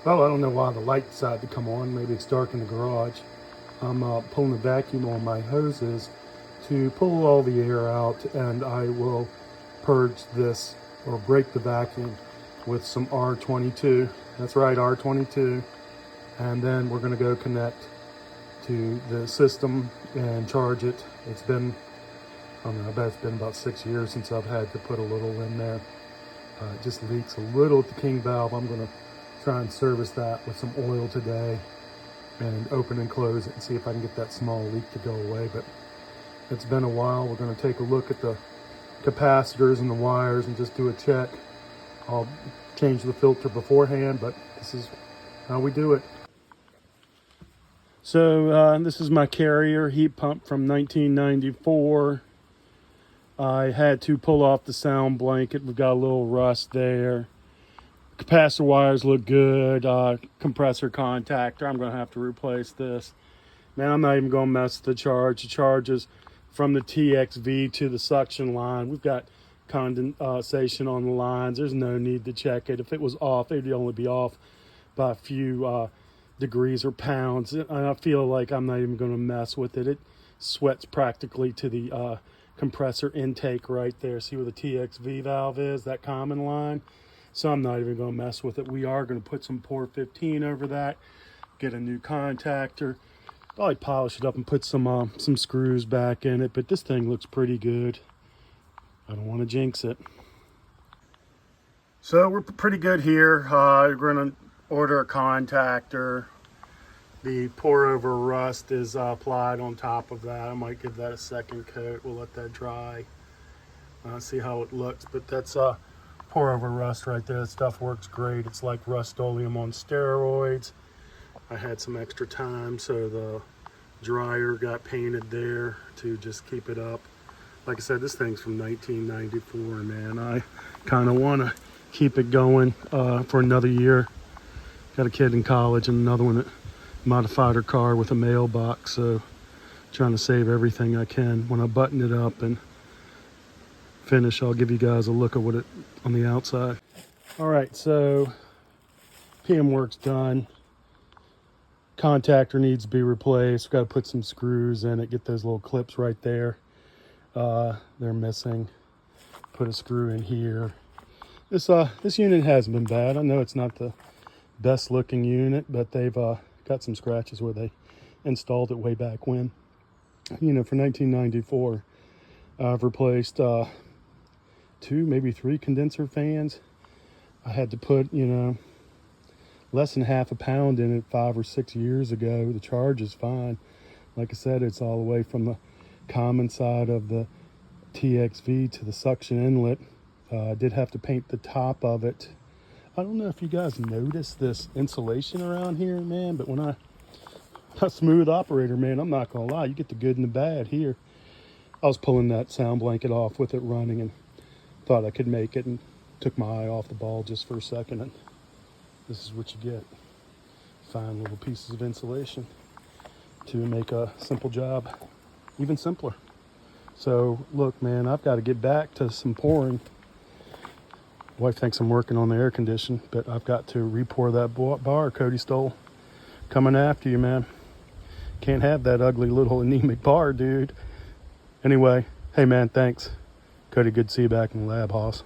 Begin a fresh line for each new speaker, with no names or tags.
Well, I don't know why the light decided to come on. Maybe it's dark in the garage. I'm pulling the vacuum on my hoses to pull all the air out, and I will purge this or break the vacuum with some R22. That's right, R22. And then we're going to go connect to the system and charge it. It's been, I don't know, I bet it's been about 6 years since I've had to put a little in there. It just leaks a little at the king valve. I'm going to try and service that with some oil today and open and close it and see if I can get that small leak to go away. But it's been a while. We're going to take a look at the capacitors and the wires and just do a check. I'll change the filter beforehand, but this is how we do it. So this is my Carrier heat pump from 1994. I had to pull off the sound blanket. We've got a little rust there. Capacitor wires look good. Compressor contactor. I'm going to have to replace this. Man, I'm not even going to mess with the charge. The charge is from the TXV to the suction line. We've got condensation on the lines. There's no need to check it. If it was off, it'd only be off by a few degrees or pounds. I feel like I'm not even going to mess with it. It sweats practically to the compressor intake right there. See where the TXV valve is, that common line? So I'm not even going to mess with it. We are going to put some Pour 15 over that, get a new contactor, probably polish it up and put some screws back in it, but this thing looks pretty good. I don't want to jinx it. So we're pretty good here. We're going to order a contactor. The pour over rust is applied on top of that. I might give that a second coat. We'll let that dry. See how it looks, but that's pour over rust right there. That stuff works great. It's like Rust-Oleum on steroids. I had some extra time, so the dryer got painted there to just keep it up. Like I said, this thing's from 1994, man. I kind of want to keep it going for another year. Got a kid in college and another one that modified her car with a mailbox, so trying to save everything I can. When I button it up and finish, I'll give you guys a look at what it on the outside. All right, so PM work's done. Contactor needs to be replaced. We've got to put some screws in it, get those little clips right there. They're missing. Put a screw in here. This unit hasn't been bad. I know it's not the best looking unit, but they've got some scratches where they installed it way back when. You know, for 1994, I've replaced 2, maybe 3 condenser fans. I had to put, you know, less than half a pound in it 5 or 6 years ago. The charge is fine. Like I said, it's all the way from the common side of the TXV to the suction inlet. I did have to paint the top of it. I don't know if you guys notice this insulation around here, man, but when I'm a smooth operator, man, I'm not gonna lie, you get the good and the bad here. I was pulling that sound blanket off with it running and thought I could make it, and took my eye off the ball just for a second, and this is what you get. Fine little pieces of insulation to make a simple job even simpler. So look, man, I've got to get back to some pouring. Wife thinks I'm working on the air condition, but I've got to re-pour that bar Cody stole. Coming after you, man. Can't have that ugly little anemic bar, dude. Anyway, hey man, thanks. Cody, good to see you back in the lab, hoss.